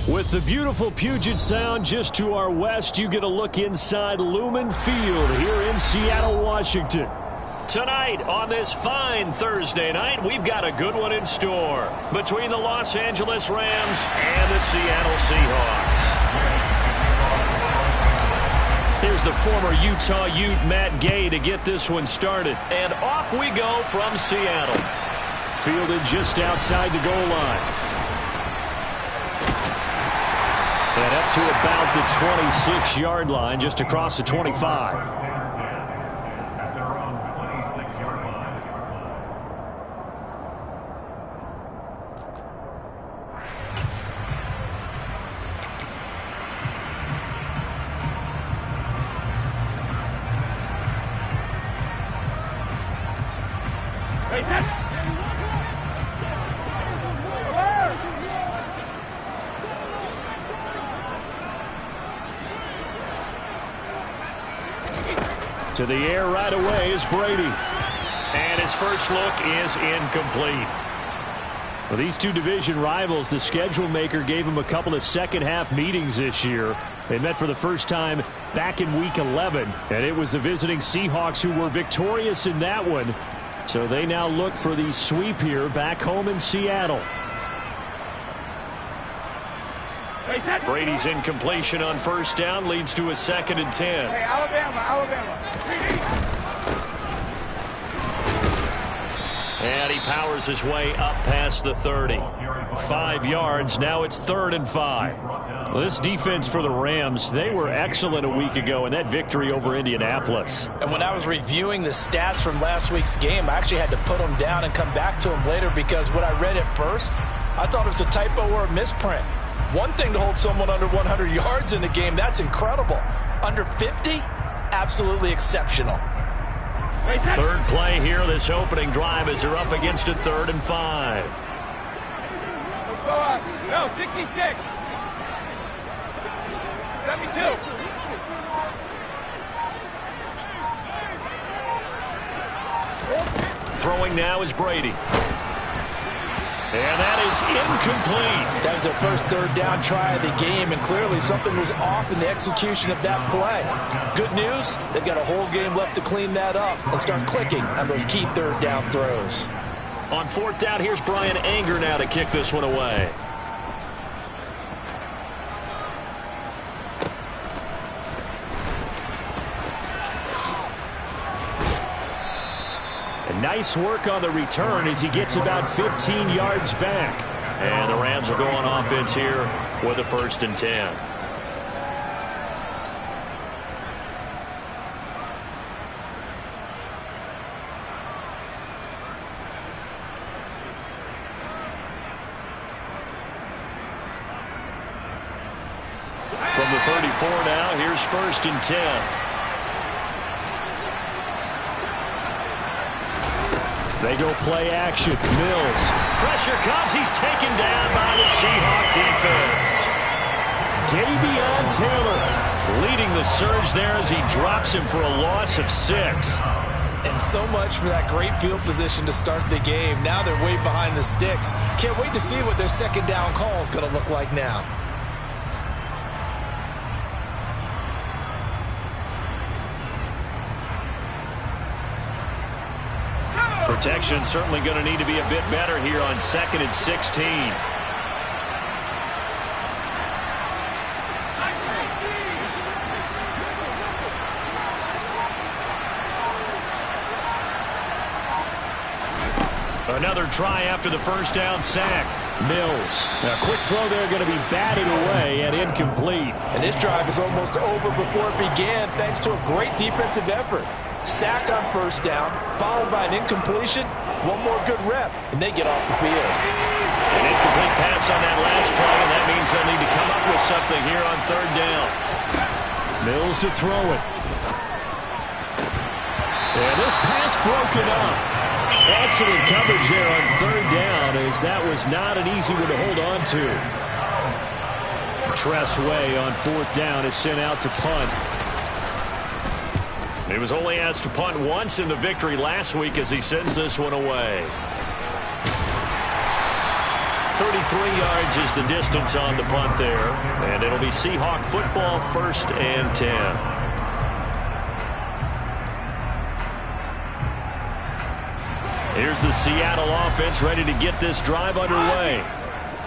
With the beautiful Puget Sound just to our west, you get a look inside Lumen Field here in Seattle, Washington. Tonight, on this fine Thursday night, we've got a good one in store between the Los Angeles Rams and the Seattle Seahawks. Here's the former Utah Ute Matt Gay to get this one started. And off we go from Seattle. Fielded just outside the goal line. And up to about the 26-yard line, just across the 25. To the air right away is Brady. And his first look is incomplete. For these two division rivals, the schedule maker gave them a couple of second-half meetings this year. They met for the first time back in Week 11, and it was the visiting Seahawks who were victorious in that one. So they now look for the sweep here back home in Seattle. Brady's incompletion on first down leads to a 2nd and 10. Hey, Alabama. And he powers his way up past the 30. 5 yards. Now it's 3rd and 5. Well, this defense for the Rams, they were excellent a week ago in that victory over Indianapolis. And when I was reviewing the stats from last week's game, I actually had to put them down and come back to them later because what I read at first, I thought it was a typo or a misprint. One thing to hold someone under 100 yards in the game, that's incredible. Under 50, absolutely exceptional. Third play here, this opening drive as they're up against a 3rd and 5. No, 66. 72. Throwing now is Brady. And that is incomplete. That was their first 3rd down try of the game, and clearly something was off in the execution of that play. Good news, they've got a whole game left to clean that up and start clicking on those key 3rd down throws. On 4th down, here's Brian Anger now to kick this one away. Nice work on the return as he gets about 15 yards back. And the Rams are going offense here with a 1st and 10. From the 34 now, here's 1st and 10. They go play action. Mills. Pressure comes. He's taken down by the Seahawk defense. Davion Taylor leading the surge there as he drops him for a loss of 6. And so much for that great field position to start the game. Now they're way behind the sticks. Can't wait to see what their 2nd down call is going to look like now. Protection certainly going to need to be a bit better here on 2nd and 16. Another try after the first down sack. Mills. A quick throw there going to be batted away and incomplete. And this drive is almost over before it began thanks to a great defensive effort. Sacked on first down, followed by an incompletion. One more good rep, and they get off the field. An incomplete pass on that last play, and that means they'll need to come up with something here on 3rd down. Mills to throw it. And this pass broken up. Excellent coverage there on 3rd down, as that was not an easy one to hold on to. Tress Way on 4th down is sent out to punt. He was only asked to punt once in the victory last week as he sends this one away. 33 yards is the distance on the punt there. And it'll be Seahawk football, 1st and 10. Here's the Seattle offense ready to get this drive underway.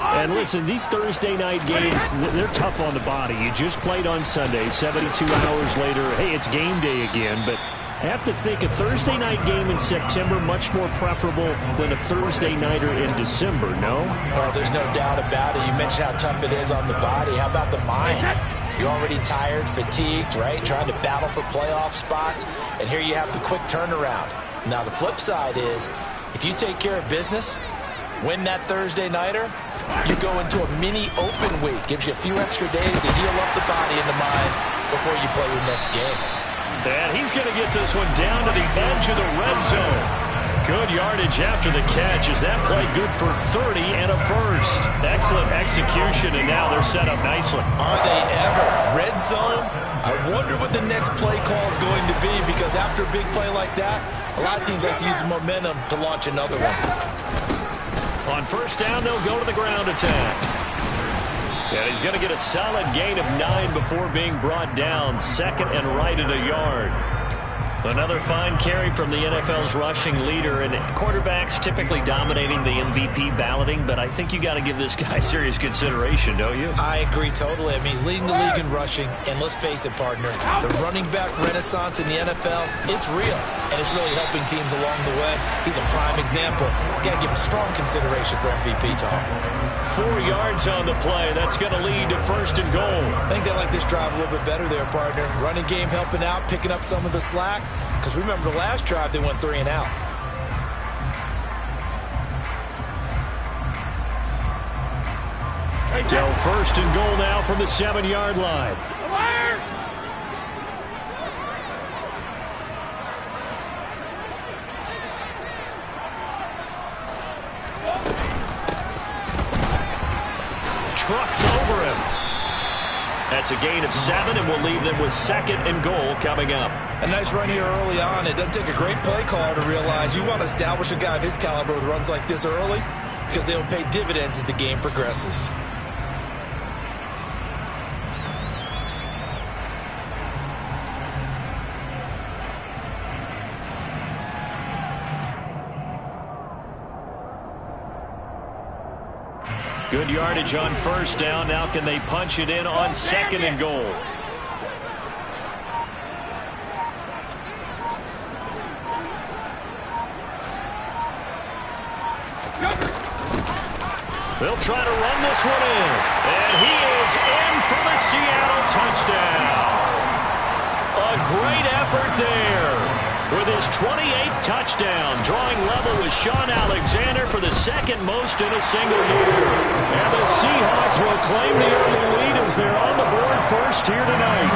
And listen, these Thursday night games, they're tough on the body. You just played on Sunday, 72 hours later. Hey, it's game day again, but I have to think a Thursday night game in September much more preferable than a Thursday nighter in December, no? Oh, there's no doubt about it. You mentioned how tough it is on the body. How about the mind? You're already tired, fatigued, right? Trying to battle for playoff spots, and here you have the quick turnaround. Now, the flip side is, if you take care of business, win that Thursday nighter, you go into a mini open week. Gives you a few extra days to heal up the body and the mind before you play your next game. And he's going to get this one down to the edge of the red zone. Good yardage after the catch. Is that play good for 30 and a first? Excellent execution, and now they're set up nicely. Are they ever? Red zone? I wonder what the next play call is going to be, because after a big play like that, a lot of teams like to use the momentum to launch another one. On 1st down, they'll go to the ground attack. And he's going to get a solid gain of 9 before being brought down. 2nd and right at a yard. Another fine carry from the NFL's rushing leader, and quarterbacks typically dominating the MVP balloting, but I think you got to give this guy serious consideration, don't you? I agree totally. I mean, he's leading the league in rushing, and let's face it, partner, the running back renaissance in the NFL, it's real, and it's really helping teams along the way. He's a prime example. Got to give him strong consideration for MVP talk. 4 yards on the play. That's going to lead to 1st and goal. I think they like this drive a little bit better there, partner. Running game helping out, picking up some of the slack. Because remember, the last drive, they went 3 and out. So 1st and goal now from the 7-yard line. Trucks over him. That's a gain of 7, and we'll leave them with 2nd and goal coming up. A nice run here early on. It doesn't take a great play caller to realize you want to establish a guy of his caliber with runs like this early, because they'll pay dividends as the game progresses. Good yardage on 1st down. Now can they punch it in on 2nd and goal? They'll try to run this one in. And he is in for the Seattle touchdown. A great effort there. With his 28th touchdown, drawing level with Sean Alexander for the 2nd most in a single year. And the Seahawks will claim the early lead as they're on the board 1st here tonight.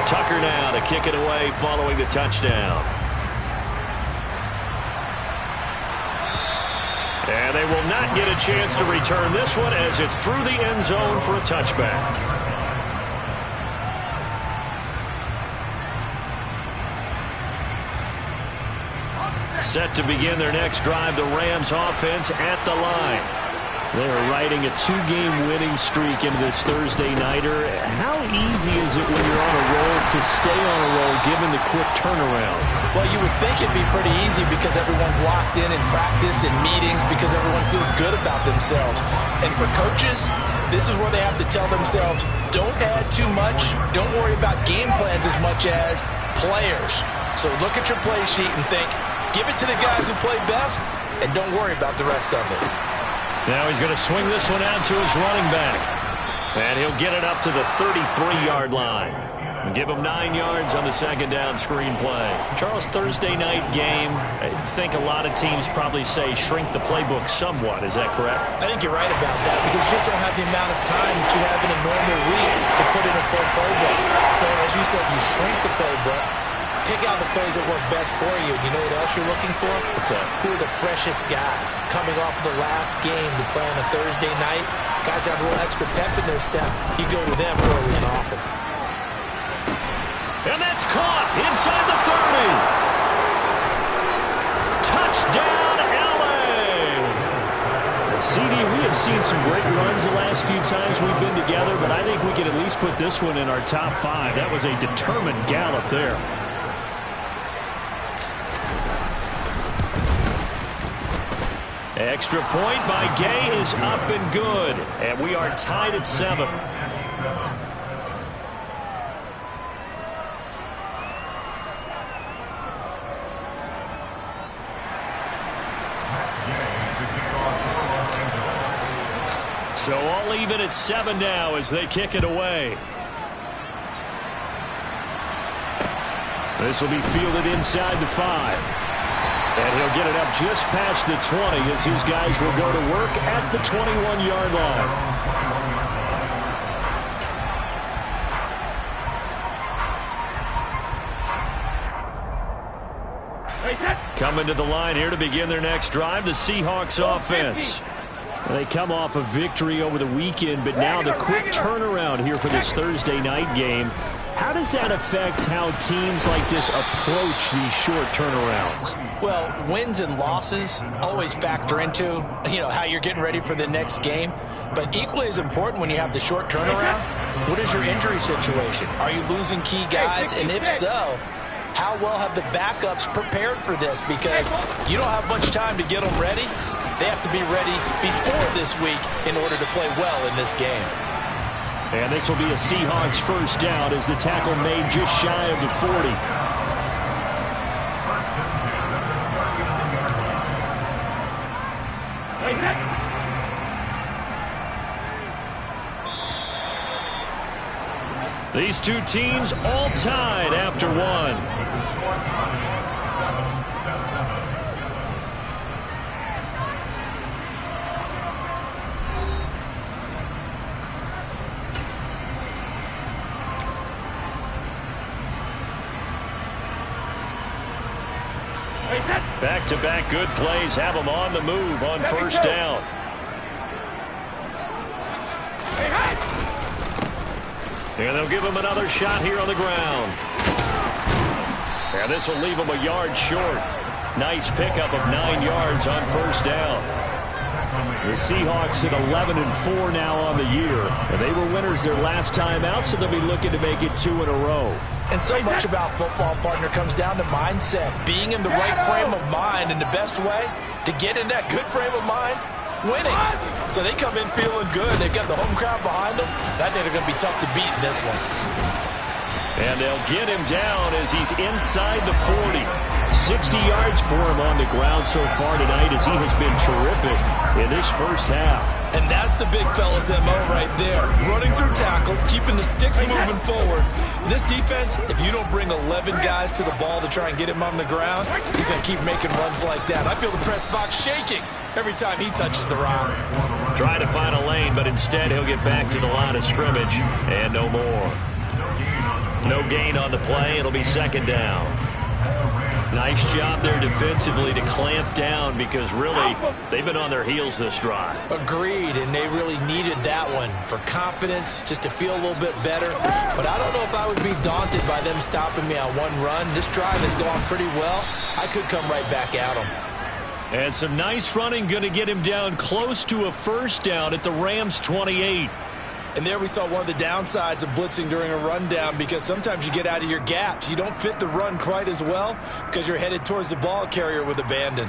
Tucker now to kick it away following the touchdown. And they will not get a chance to return this one as it's through the end zone for a touchback. Set to begin their next drive, the Rams offense at the line. They are riding a 2-game winning streak into this Thursday nighter. How easy is it when you're on a roll to stay on a roll given the quick turnaround? Well, you would think it'd be pretty easy because everyone's locked in practice and meetings, because everyone feels good about themselves. And for coaches, this is where they have to tell themselves, don't add too much, don't worry about game plans as much as players. So look at your play sheet and think, give it to the guys who play best, and don't worry about the rest of it. Now he's going to swing this one out to his running back. And he'll get it up to the 33-yard line. And give him 9 yards on the 2nd down screen play. Charles, Thursday night game, I think a lot of teams probably say shrink the playbook somewhat. Is that correct? I think you're right about that, because you just don't have the amount of time that you have in a normal week to put in a full playbook. So as you said, you shrink the playbook. Pick out the plays that work best for you. You know what else you're looking for? What's that? Who are the freshest guys coming off of the last game to play on a Thursday night? Guys have a little extra pep in their step. You go to them early and often. And that's caught inside the 30. CD, we have seen some great runs the last few times we've been together, but I think we can at least put this one in our top 5. That was a determined gallop there. Extra point by Gay is up and good, and we are tied at 7. So all even at 7 now as they kick it away. This will be fielded inside the 5. And he'll get it up just past the 20 as his guys will go to work at the 21-yard line. Coming to the line here to begin their next drive, the Seahawks offense. They come off a victory over the weekend, but now the quick turnaround here for this Thursday night game. How does that affect how teams like this approach these short turnarounds? Well, wins and losses always factor into, how you're getting ready for the next game. But equally as important when you have the short turnaround, what is your injury situation? Are you losing key guys? And if so, how well have the backups prepared for this? Because you don't have much time to get them ready. They have to be ready before this week in order to play well in this game. And this will be a Seahawks first down as the tackle made just shy of the 40. These two teams all tied after 1. Back-to-back good plays have them on the move on first down. And they'll give him another shot here on the ground. And this will leave him a yard short. Nice pickup of 9 yards on first down. The Seahawks at 11-4 now on the year. And they were winners their last time out, so they'll be looking to make it 2 in a row. And so much about football, partner, comes down to mindset. Being in the right frame of mind, and the best way to get in that good frame of mind, winning. So they come in feeling good. They've got the home crowd behind them. I think they're going to be tough to beat in this one. And they'll get him down as he's inside the 40. 60 yards for him on the ground so far tonight as he has been terrific in this first half. And that's the big fella's MO right there. Running through tackles, keeping the sticks moving forward. This defense, if you don't bring 11 guys to the ball to try and get him on the ground, he's going to keep making runs like that. I feel the press box shaking every time he touches the rock. Try to find a lane, but instead he'll get back to the line of scrimmage and no more. No gain on the play. It'll be second down. Nice job there defensively to clamp down because really they've been on their heels this drive. Agreed, and they really needed that one for confidence, just to feel a little bit better. But I don't know if I would be daunted by them stopping me on one run. This drive has gone pretty well. I could come right back at them. And some nice running going to get him down close to a first down at the Rams 28. And there we saw one of the downsides of blitzing during a rundown, because sometimes you get out of your gaps. You don't fit the run quite as well because you're headed towards the ball carrier with abandon.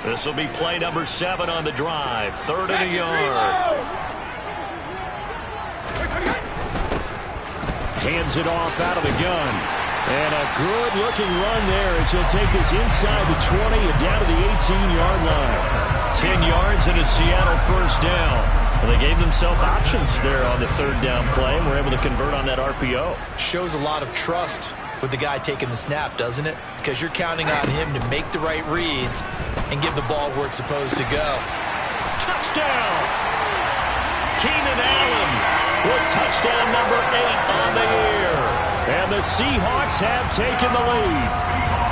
This will be play number 7 on the drive. 3rd and a yard. Hands it off out of the gun. And a good-looking run there as he'll take this inside the 20 and down to the 18-yard line. 10 yards and a Seattle first down. And they gave themselves options there on the 3rd down play and were able to convert on that RPO. Shows a lot of trust with the guy taking the snap, doesn't it? Because you're counting on him to make the right reads and give the ball where it's supposed to go. Touchdown! Keenan Allen with touchdown number 8 on the year. And the Seahawks have taken the lead.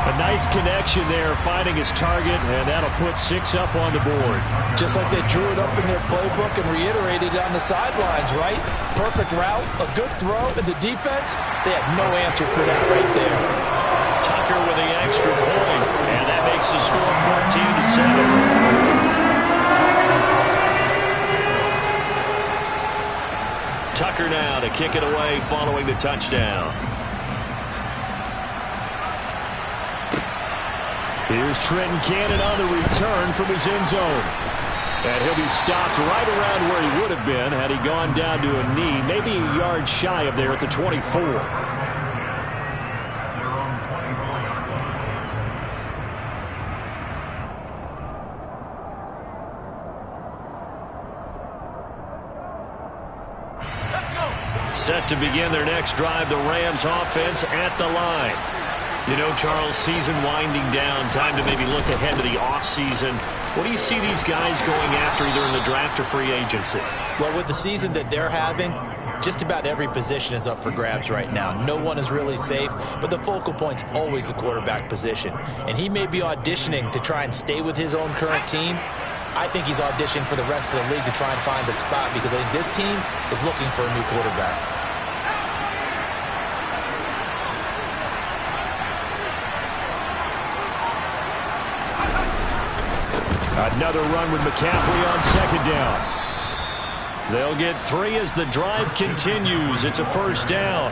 A nice connection there, finding his target, and that'll put 6 up on the board. Just like they drew it up in their playbook and reiterated on the sidelines, right? Perfect route, a good throw, and the defense, they have no answer for that right there. Tucker with the extra point, and that that makes the score 14-7. Tucker now to kick it away following the touchdown. Here's Trenton Cannon on the return from his end zone. And he'll be stopped right around where he would have been had he gone down to a knee, maybe a yard shy of there at the 24. Set to begin their next drive, the Rams offense at the line. You know, Charles, season winding down, time to maybe look ahead to the offseason. What do you see these guys going after either in the draft or free agency? Well, with the season that they're having, just about every position is up for grabs right now. No one is really safe, but the focal point's always the quarterback position. And he may be auditioning to try and stay with his own current team. I think he's auditioning for the rest of the league to try and find a spot because I think this team is looking for a new quarterback. Another run with McCaffrey on second down. They'll get 3 as the drive continues. It's a first down.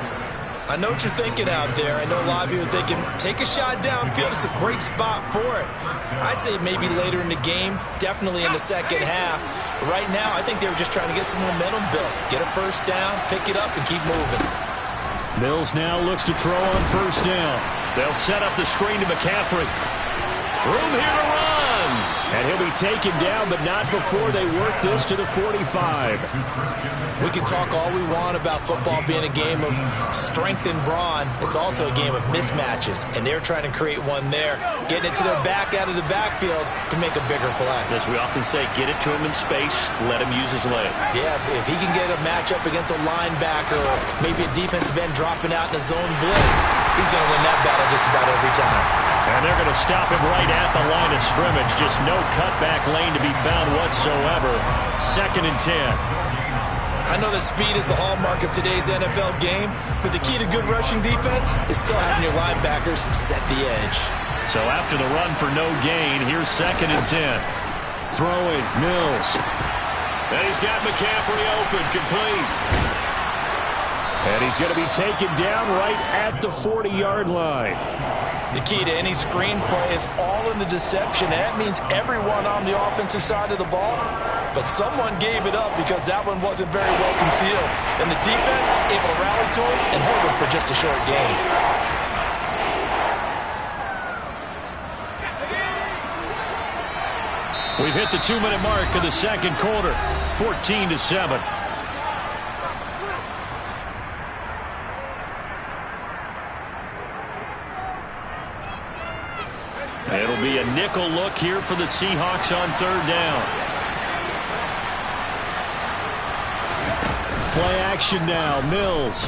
I know what you're thinking out there. I know a lot of you are thinking, take a shot downfield. It's a great spot for it. I'd say maybe later in the game, definitely in the second half. But right now, I think they were just trying to get some momentum built. Get a first down, pick it up, and keep moving. Mills now looks to throw on first down. They'll set up the screen to McCaffrey. Room here to run. And he'll be taken down, but not before they work this to the 45. We can talk all we want about football being a game of strength and brawn. It's also a game of mismatches, and they're trying to create one there, getting it to their back out of the backfield to make a bigger play. As we often say, get it to him in space, let him use his leg. Yeah, if he can get a matchup against a linebacker or maybe a defensive end dropping out in a zone blitz, he's going to win that battle just about every time. And they're going to stop him right at the line of scrimmage. Just no cutback lane to be found whatsoever. 2nd and 10. I know that speed is the hallmark of today's NFL game, but the key to good rushing defense is still having your linebackers set the edge. So after the run for no gain, here's 2nd and 10. Throwing, Mills. And he's got McCaffrey open, complete. And he's going to be taken down right at the 40-yard line. The key to any screenplay is all in the deception. That means everyone on the offensive side of the ball. But someone gave it up because that one wasn't very well concealed. And the defense able to rally to him and hold him for just a short gain. We've hit the 2-minute mark of the second quarter. 14-7. It'll be a nickel look here for the Seahawks on 3rd down. Play action now, Mills.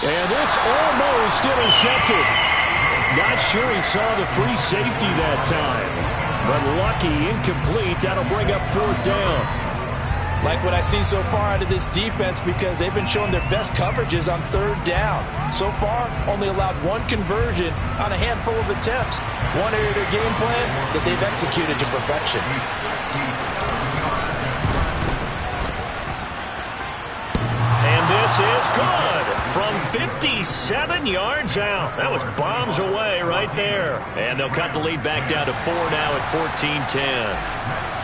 And this almost intercepted. Not sure he saw the free safety that time. But lucky, incomplete. That'll bring up 4th down. Like what I've seen so far out of this defense because they've been showing their best coverages on 3rd down. So far, only allowed 1 conversion on a handful of attempts. One area of their game plan that they've executed to perfection. And this is good from 57 yards out. That was bombs away right there. And they'll cut the lead back down to 4 now at 14-10.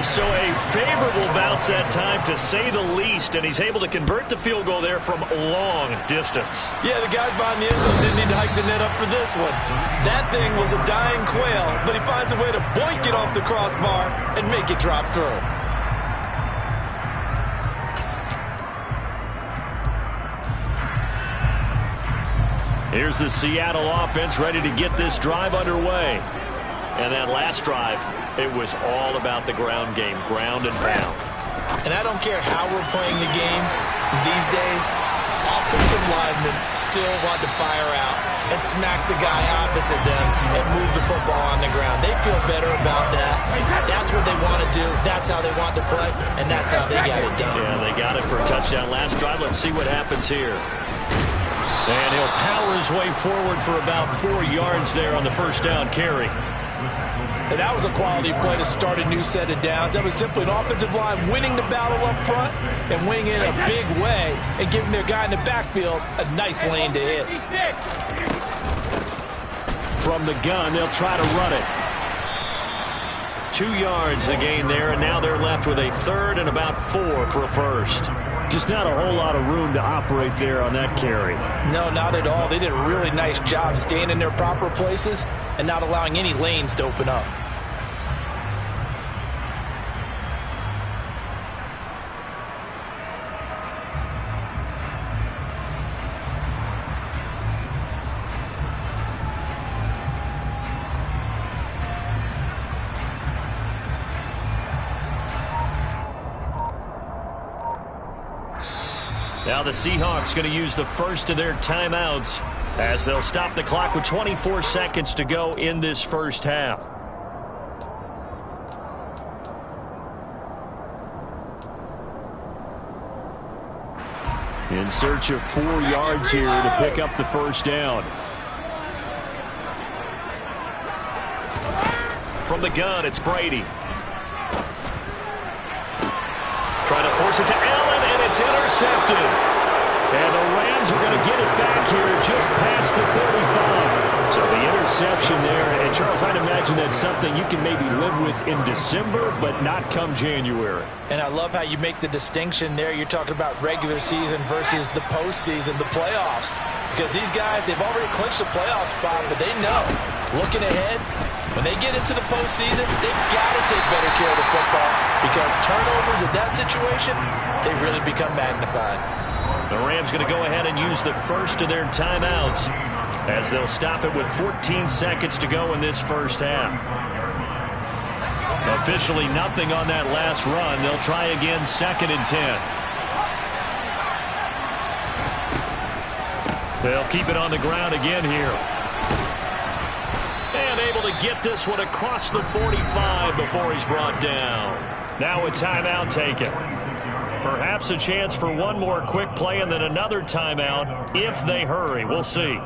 So a favorable bounce that time, to say the least, and he's able to convert the field goal there from long distance. Yeah, the guys behind the end zone didn't need to hike the net up for this one. That thing was a dying quail, but he finds a way to boink it off the crossbar and make it drop through. Here's the Seattle offense ready to get this drive underway. And that last drive, it was all about the ground game, ground and pound. And I don't care how we're playing the game these days, offensive linemen still want to fire out and smack the guy opposite them and move the football on the ground. They feel better about that. That's what they want to do. That's how they want to play, and that's how they got it done. Yeah, they got it for a touchdown last drive. Let's see what happens here. And he'll power his way forward for about 4 yards there on the first down carry. And that was a quality play to start a new set of downs. That was simply an offensive line winning the battle up front and winning it in a big way and giving their guy in the backfield a nice lane to hit. From the gun, they'll try to run it. 2 yards the gain there, and now they're left with a third and about 4 for a first. Just not a whole lot of room to operate there on that carry. No, not at all. They did a really nice job staying in their proper places and not allowing any lanes to open up. Now the Seahawks going to use the first of their timeouts as they'll stop the clock with 24 seconds to go in this first half. In search of 4 yards here to pick up the first down. From the gun, it's Brady. Trying to force it to Allen, and it's intercepted. And the Rams are going to get it back here just past the 35. So the interception there. And, Charles, I'd imagine that's something you can maybe live with in December, but not come January. And I love how you make the distinction there. You're talking about regular season versus the postseason, the playoffs. Because these guys, they've already clinched the playoff spot, but they know, looking ahead, when they get into the postseason, they've got to take better care of the football because turnovers in that situation, they really become magnified. The Rams going to go ahead and use the first of their timeouts as they'll stop it with 14 seconds to go in this first half. Officially nothing on that last run. They'll try again 2nd and 10. They'll keep it on the ground again here. And able to get this one across the 45 before he's brought down. Now a timeout taken. Perhaps a chance for one more quick play and then another timeout if they hurry. We'll see.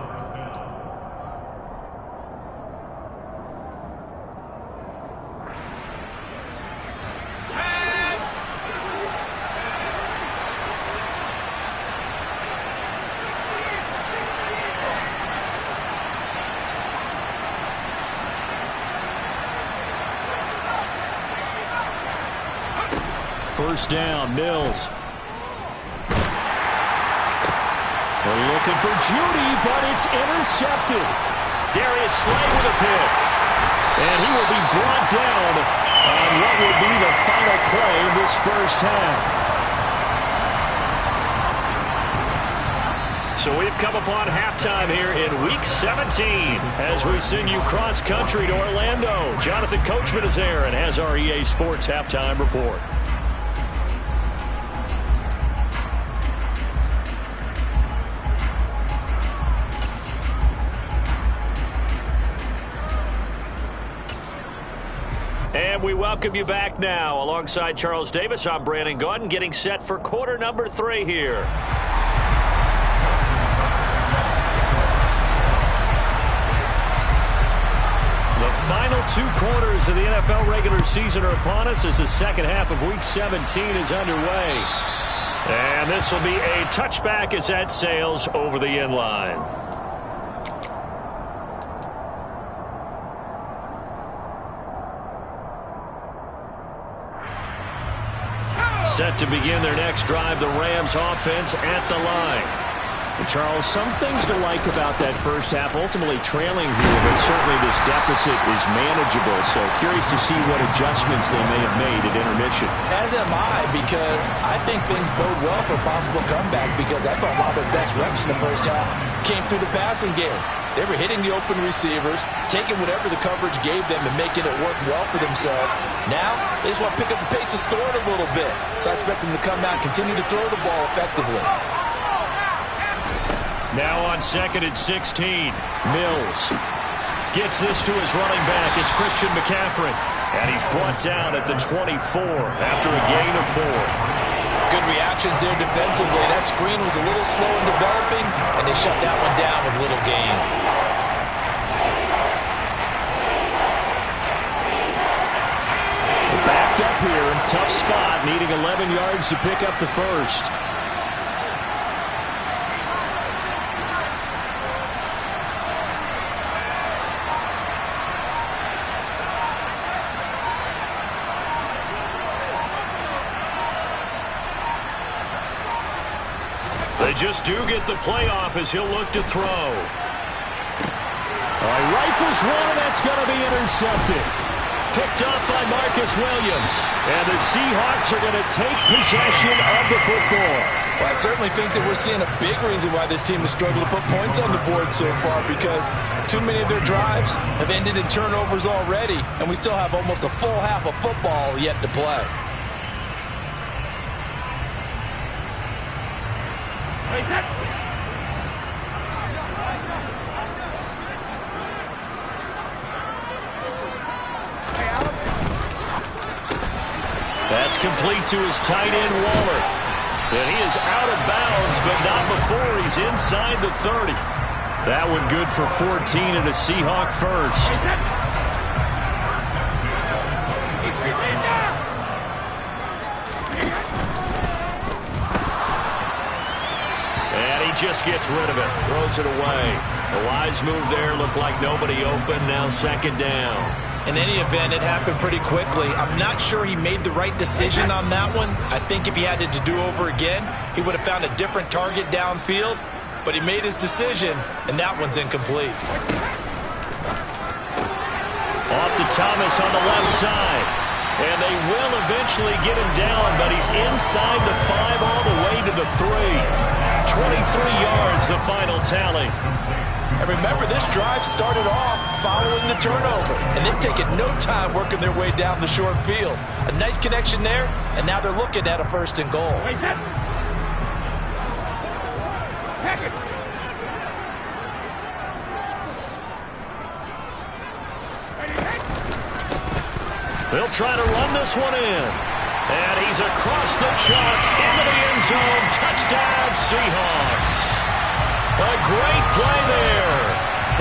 First down, Mills. They're looking for Judy, but it's intercepted. Darius Slay with a pick. And he will be brought down on what will be the final play of this first half. So we've come upon halftime here in Week 17 as we send you cross-country to Orlando. Jonathan Coachman is there and has our EA Sports Halftime Report. And we welcome you back now. Alongside Charles Davis, I'm Brandon Gaudin, getting set for quarter number 3 here. The final 2 quarters of the NFL regular season are upon us as the second half of Week 17 is underway. And this will be a touchback as that sails over the end line. Set to begin their next drive, the Rams offense at the line. And Charles, some things to like about that first half, ultimately trailing here, but certainly this deficit is manageable. So curious to see what adjustments they may have made at intermission. As am I, because I think things bode well for a possible comeback because I thought a lot of their best reps in the first half came through the passing game. They were hitting the open receivers, taking whatever the coverage gave them and making it work well for themselves. Now, they just want to pick up the pace of scoring a little bit. So I expect them to come out and continue to throw the ball effectively. Now on 2nd and 16, Mills gets this to his running back. It's Christian McCaffrey. And he's brought down at the 24 after a gain of 4. Good reaction actions there defensively. That screen was a little slow in developing, and they shut that one down with little gain. Backed up here. Tough spot, needing 11 yards to pick up the first. They just do get the playoff as he'll look to throw. Rifles one, and that's going to be intercepted. Picked off by Marcus Williams. And the Seahawks are going to take possession of the football. Well, I certainly think that we're seeing a big reason why this team has struggled to put points on the board so far, because too many of their drives have ended in turnovers already, and we still have almost a full half of football yet to play. That's complete to his tight end, Waller. And he is out of bounds, but not before he's inside the 30. That one good for 14 and a Seahawk first. And he just gets rid of it, throws it away. A wise move there, looked like nobody open, now second down. In any event, it happened pretty quickly. I'm not sure he made the right decision on that one. I think if he had to do over again, he would have found a different target downfield. But he made his decision, and that one's incomplete. Off to Thomas on the left side. And they will eventually get him down, but he's inside the 5 all the way to the 3. 23 yards, the final tally. And remember, this drive started off following the turnover, and they've taken no time working their way down the short field. A nice connection there, and now they're looking at a first and goal. They'll try to run this one in. And he's across the chalk into the end zone. Touchdown, Seahawks. A great play there.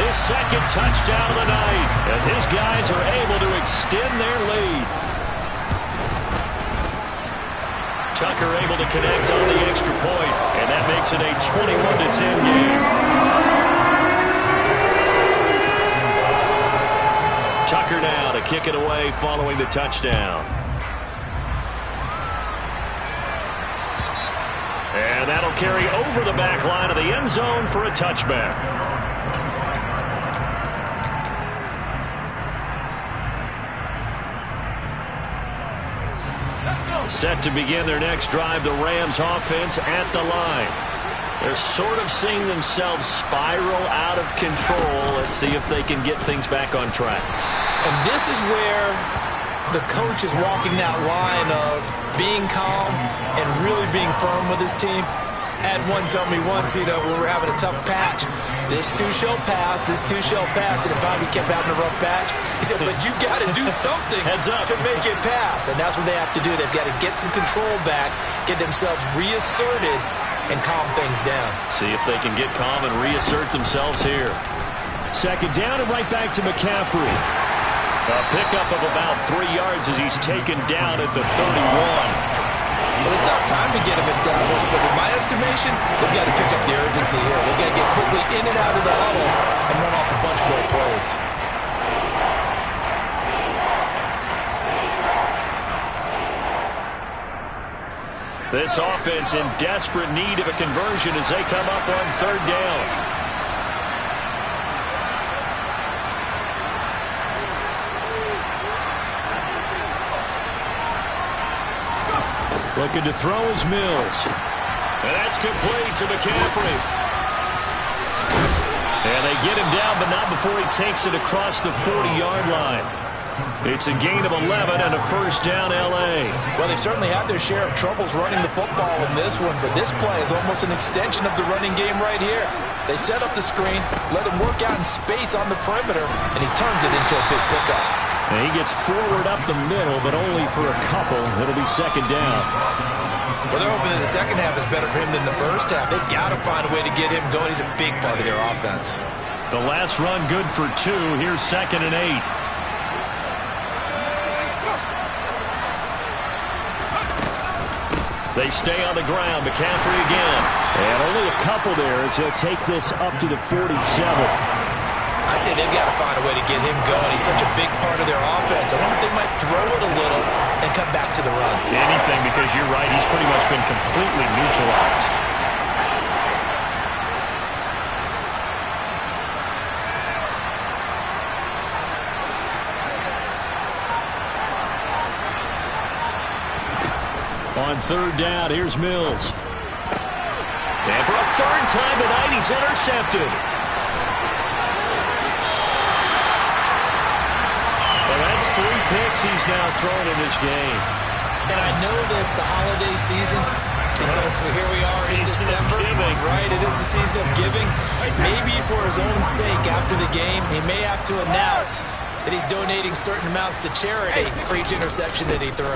His second touchdown of the night as his guys are able to extend their lead. Tucker able to connect on the extra point, and that makes it a 21-10 game. Tucker now to kick it away following the touchdown. And that'll carry over the back line of the end zone for a touchback. Set to begin their next drive, the Rams offense at the line. They're sort of seeing themselves spiral out of control. Let's see if they can get things back on track. And this is where the coach is walking that line of being calm and really being firm with his team. Had one tell me once, when we were having a tough patch, this too shall pass, this too shall pass, and finally we kept having a rough patch. He said, but you got to do something to make it pass, and that's what they have to do. They've got to get some control back, get themselves reasserted, and calm things down. See if they can get calm and reassert themselves here. Second down and right back to McCaffrey. A pickup of about 3 yards as he's taken down at the 31. Well, it's not time to get him established, but in my estimation, they've got to pick up the urgency here. They've got to get quickly in and out of the huddle and run off a bunch more plays. This offense in desperate need of a conversion as they come up on third down. Looking to throw is Mills. And that's complete to McCaffrey. And they get him down, but not before he takes it across the 40-yard line. It's a gain of 11 and a first down, L.A. Well, they certainly had their share of troubles running the football in this one, but this play is almost an extension of the running game right here. They set up the screen, let him work out in space on the perimeter, and he turns it into a big pickup. And he gets forward up the middle, but only for a couple. It'll be second down. Well, they're hoping that the second half is better for him than the first half. They've got to find a way to get him going. He's a big part of their offense. The last run good for 2. Here's 2nd and 8. They stay on the ground. McCaffrey again. And only a couple there as he'll take this up to the 47. I'd say they've got to find a way to get him going. He's such a big part of their offense. I wonder if they might throw it a little and come back to the run. Anything, because you're right. He's pretty much been completely neutralized. On 3rd down, here's Mills. And for a 3rd time tonight, he's intercepted. Well, that's 3 picks he's now thrown in this game. And I know this, the holiday season, because here we are in December. Right, it is the season of giving. Maybe for his own sake after the game, he may have to announce that he's donating certain amounts to charity for each interception that he threw.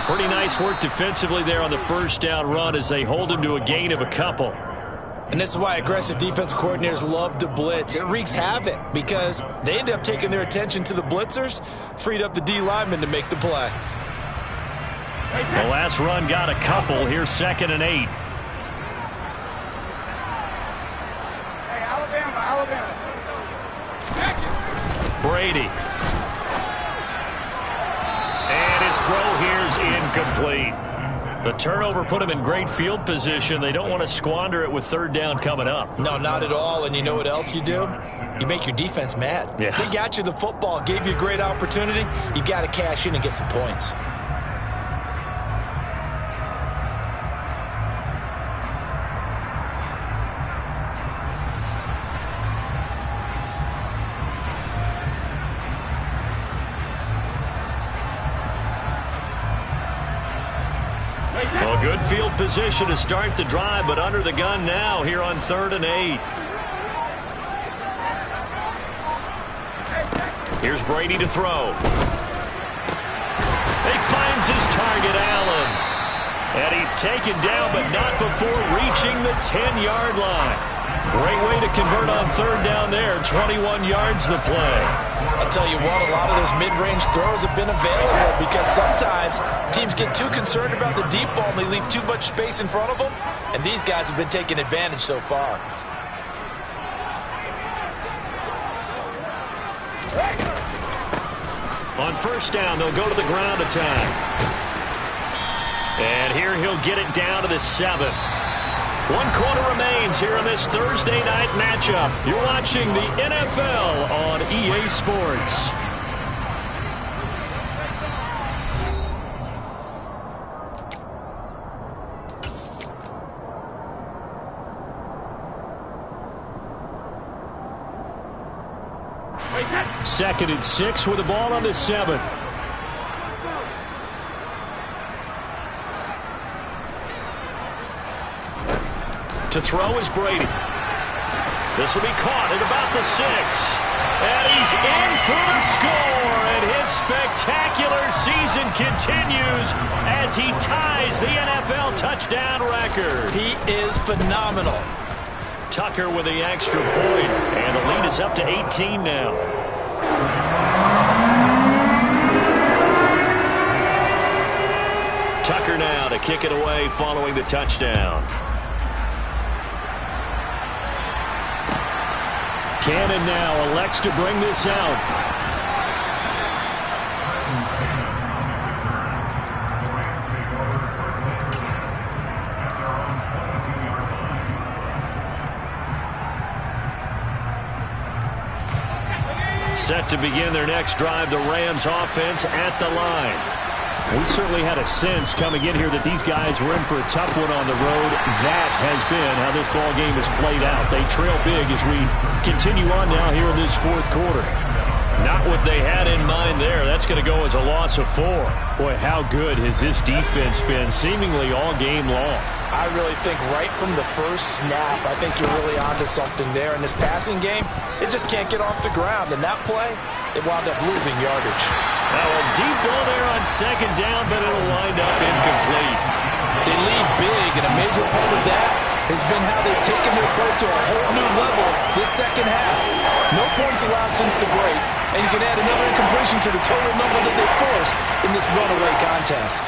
Pretty nice work defensively there on the 1st down run as they hold him to a gain of a couple. And this is why aggressive defensive coordinators love to blitz. It wreaks havoc because they end up taking their attention to the blitzers, freed up the D lineman to make the play. The last run got a couple. Here's 2nd and 8. Brady. And his throw here's incomplete. The turnover put him in great field position. They don't want to squander it with 3rd down coming up. No, not at all. And you know what else you do? You make your defense mad. Yeah. They got you the football, gave you a great opportunity. You got to cash in and get some points. Well, good field position to start the drive, but under the gun now here on 3rd and 8. Here's Brady to throw. He finds his target, Allen. And he's taken down, but not before reaching the 10-yard line. Great way to convert on 3rd down there. 21 yards the play. I'll tell you what, a lot of those mid-range throws have been available because sometimes teams get too concerned about the deep ball and they leave too much space in front of them, and these guys have been taking advantage so far. On 1st down, they'll go to the ground attack. And here he'll get it down to the 7. 1 quarter remains here in this Thursday night matchup. You're watching the NFL on EA Sports. Second and 6 with the ball on the 7. To throw is Brady. This will be caught at about the 6. And he's in for the score. And his spectacular season continues as he ties the NFL touchdown record. He is phenomenal. Tucker with the extra point. And the lead is up to 18 now. Tucker now to kick it away following the touchdown. Cannon now elects to bring this out. Set to begin their next drive, the Rams offense at the line. We certainly had a sense coming in here that these guys were in for a tough one on the road. That has been how this ball game has played out. They trail big as we continue on now here in this 4th quarter. Not what they had in mind there. That's going to go as a loss of 4. Boy, how good has this defense been seemingly all game long. I really think right from the first snap, I think you're really onto something there. In this passing game, it just can't get off the ground. And that play, it wound up losing yardage. Now a deep ball there on 2nd down, but it'll wind up incomplete. They lead big, and a major part of that has been how they've taken their play to a whole new level this second half. No points allowed since the break, and you can add another incompletion to the total number that they forced in this runaway contest.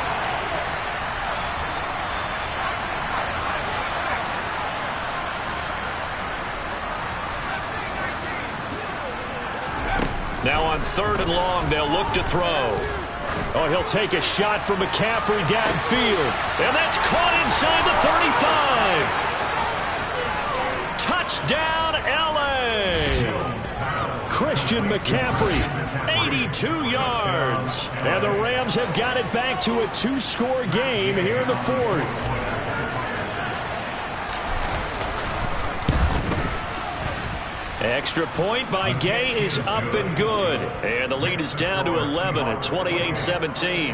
Now on 3rd and long, they'll look to throw. Oh, he'll take a shot from McCaffrey downfield. And that's caught inside the 35. Touchdown, L.A. Christian McCaffrey, 82 yards. And the Rams have got it back to a 2-score game here in the 4th. Extra point by Gay is up and good. And the lead is down to 11 at 28-17.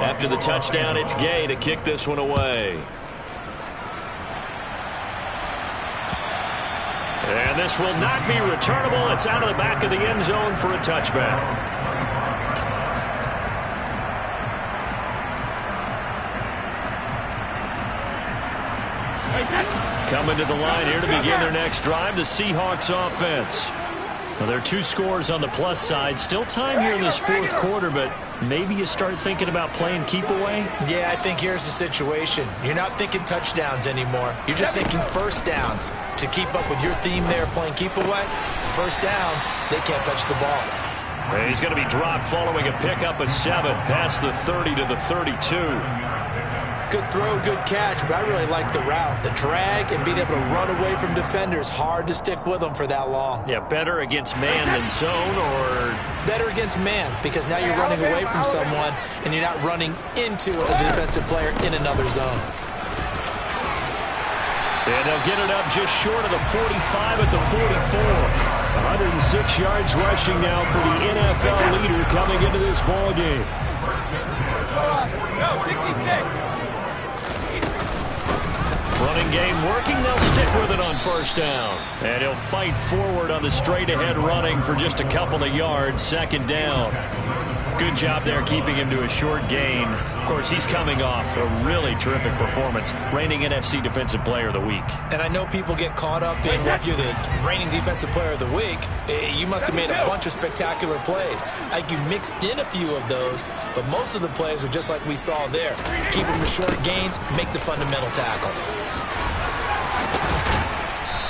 After the touchdown, it's Gay to kick this one away. And this will not be returnable. It's out of the back of the end zone for a touchback. Coming to the line here to begin their next drive, the Seahawks offense. Well, there are 2 scores on the plus side. Still time here in this 4th quarter, but maybe you start thinking about playing keep away? Yeah, I think here's the situation. You're not thinking touchdowns anymore. You're just thinking first downs. To keep up with your theme there, playing keep away, first downs, they can't touch the ball. And he's going to be dropped following a pickup of 7 past the 30 to the 32. Good throw, good catch, but I really like the route. The drag and being able to run away from defenders, hard to stick with them for that long. Yeah, better against man than zone, or? Better against man, because now you're running away from someone and you're not running into a defensive player in another zone. And they'll get it up just short of the 45 at the 44. 106 yards rushing now for the NFL leader coming into this ball game. Running game working. They'll stick with it on 1st down. And he'll fight forward on the straight-ahead running for just a couple of yards. 2nd down. Good job there keeping him to a short gain. Of course, he's coming off a really terrific performance. Reigning NFC Defensive Player of the Week. And I know people get caught up in, well, if you're the reigning Defensive Player of the Week, you must have made a bunch of spectacular plays. Like you mixed in a few of those, but most of the plays are just like we saw there. Keep them to short gains, make the fundamental tackle.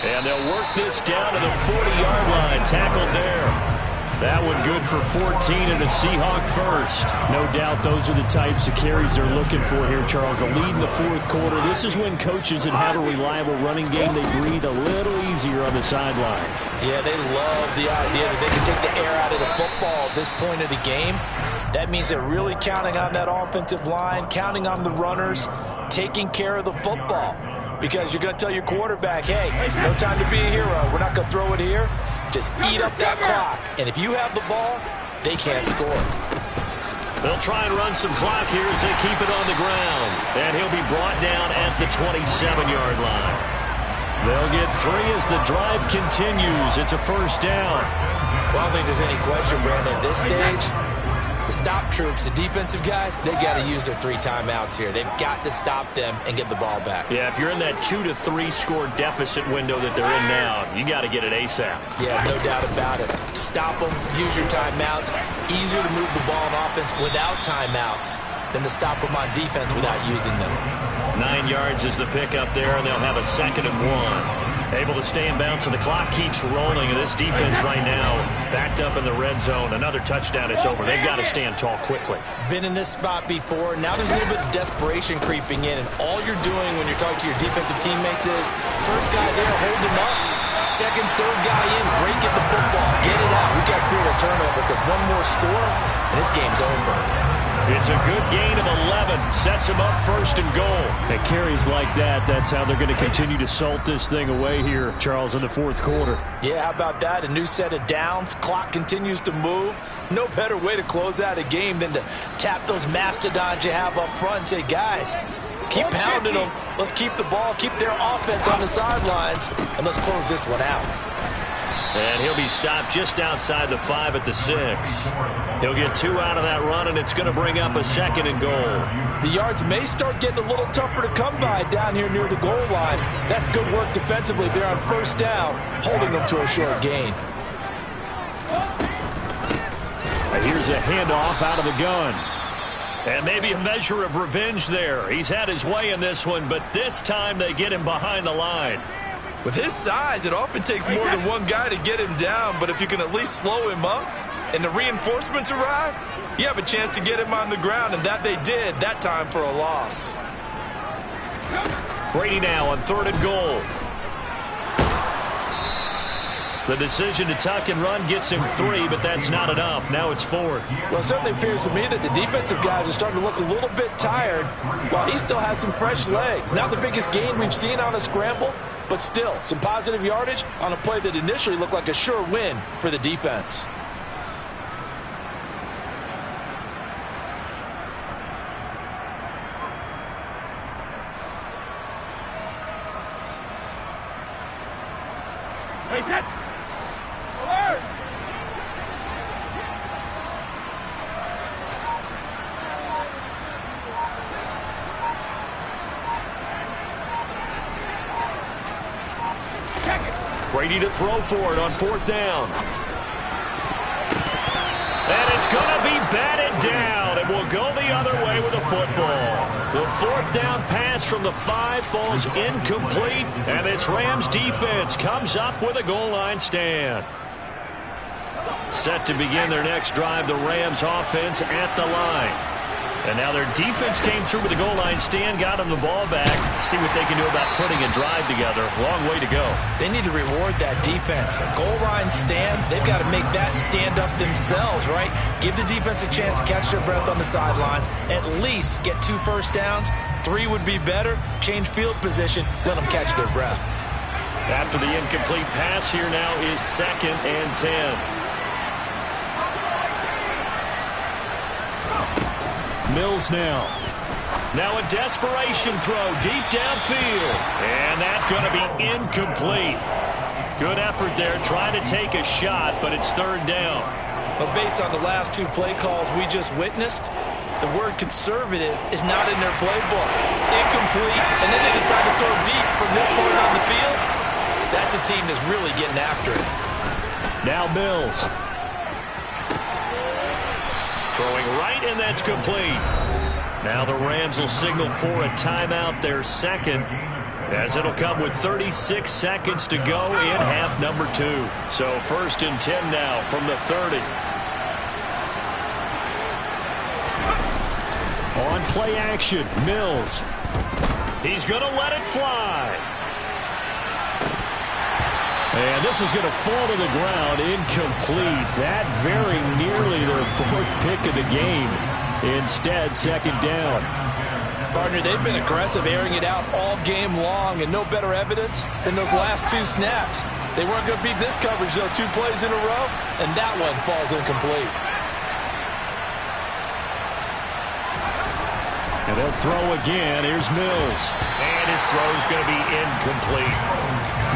And they'll work this down to the 40-yard line. Tackled there. That one good for 14 and a Seahawk first. No doubt those are the types of carries they're looking for here, Charles. The lead in the 4th quarter. This is when coaches that have a reliable running game, they breathe a little easier on the sideline. Yeah, they love the idea that they can take the air out of the football at this point of the game. That means they're really counting on that offensive line, counting on the runners, taking care of the football. Because you're going to tell your quarterback, hey, no time to be a hero. We're not going to throw it here. Just eat up that clock. And if you have the ball, they can't score. They'll try and run some clock here as they keep it on the ground. And he'll be brought down at the 27-yard line. They'll get 3 as the drive continues. It's a 1st down. Well, I don't think there's any question, Brandon, at this stage. The stop troops, the defensive guys, they got to use their 3 timeouts here. They've got to stop them and get the ball back. Yeah, if you're in that 2 to 3 score deficit window that they're in now, you got to get it ASAP. Yeah, no doubt about it. Stop them, use your timeouts. Easier to move the ball on offense without timeouts than to stop them on defense without using them. 9 yards is the pickup there, and they'll have a 2nd and 1. Able to stay in bounds, so the clock keeps rolling. And this defense right now backed up in the red zone. Another touchdown, it's over. They've got to stand tall quickly. Been in this spot before. Now there's a little bit of desperation creeping in. And all you're doing when you're talking to your defensive teammates is, first guy there, hold him up. Second, third guy in, break at the football. Get it out. We've got to create a turnover because one more score, and this game's over. It's a good gain of 11. Sets him up 1st and goal. And carries like that, that's how they're going to continue to salt this thing away here, Charles, in the 4th quarter. Yeah, how about that? A new set of downs. Clock continues to move. No better way to close out a game than to tap those mastodons you have up front and say, guys, keep pounding them. Let's keep the ball, keep their offense on the sidelines, and let's close this one out. And he'll be stopped just outside the 5 at the 6. He'll get 2 out of that run, and it's going to bring up a 2nd and goal. The yards may start getting a little tougher to come by down here near the goal line. That's good work defensively there on first down, holding them to a short gain. Here's a handoff out of the gun. And maybe a measure of revenge there. He's had his way in this one, but this time they get him behind the line. With his size, it often takes more than one guy to get him down, but if you can at least slow him up and the reinforcements arrive, you have a chance to get him on the ground, and that they did, that time for a loss. Brady now on 3rd and goal. The decision to tuck and run gets him 3, but that's not enough. Now it's 4th. Well, it certainly appears to me that the defensive guys are starting to look a little bit tired while he still has some fresh legs. Not the biggest gain we've seen on a scramble, but still some positive yardage on a play that initially looked like a sure win for the defense. Hey, Ted! Brady to throw for it on 4th down. And it's going to be batted down. It will go the other way with the football. The 4th down pass from the 5 falls incomplete, and this Rams defense comes up with a goal line stand. Set to begin their next drive, the Rams offense at the line. And now their defense came through with the goal line stand, got them the ball back. See what they can do about putting a drive together. Long way to go. They need to reward that defense. A goal line stand, they've got to make that stand up themselves, right? Give the defense a chance to catch their breath on the sidelines. At least get 2 first downs. 3 would be better. Change field position. Let them catch their breath. After the incomplete pass, here now is 2nd and 10. Mills now. Now a desperation throw deep downfield. And that's going to be incomplete. Good effort there trying to take a shot, but it's 3rd down. But based on the last 2 play calls we just witnessed, the word conservative is not in their playbook. Incomplete, and then they decide to throw deep from this point on the field. That's a team that's really getting after it. Now Mills. Throwing right, and that's complete. Now the Rams will signal for a timeout, their 2nd, as it'll come with 36 seconds to go in half number 2. So 1st and 10 now from the 30. On play action, Mills. He's going to let it fly. And this is going to fall to the ground, incomplete. That very nearly their 4th pick of the game. Instead, 2nd down. Partner, they've been aggressive, airing it out all game long, and no better evidence than those last 2 snaps. They weren't going to beat this coverage, though, 2 plays in a row, and that one falls incomplete. And they'll throw again. Here's Mills. And his throw's going to be incomplete.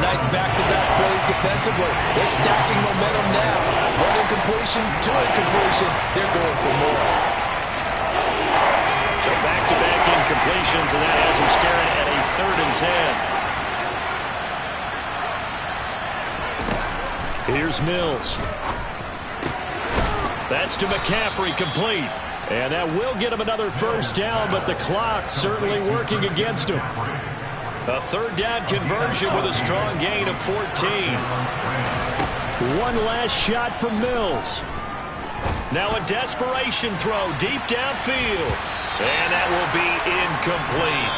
Nice back-to-back plays defensively. They're stacking momentum now. 1 incompletion, 2 incompletion. They're going for more. So back-to-back incompletions, and that has them staring at a 3rd and 10. Here's Mills. That's to McCaffrey, complete. And that will get him another 1st down, but the clock's certainly working against him. A 3rd down conversion with a strong gain of 14. One last shot from Mills. Now a desperation throw deep downfield. And that will be incomplete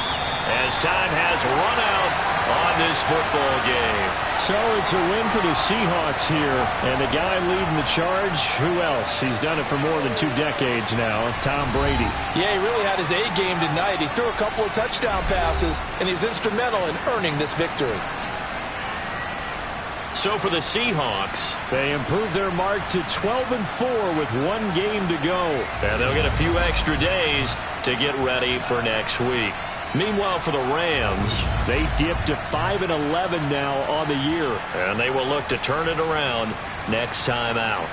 as time has run out on this football game. So it's a win for the Seahawks here. And the guy leading the charge, who else? He's done it for more than 2 decades now, Tom Brady. Yeah, he really had his A game tonight. He threw a couple of touchdown passes, and he's instrumental in earning this victory. So for the Seahawks, they improved their mark to 12-4 with 1 game to go. And they'll get a few extra days to get ready for next week. Meanwhile, for the Rams, they dipped to 5-11 now on the year, and they will look to turn it around next time out.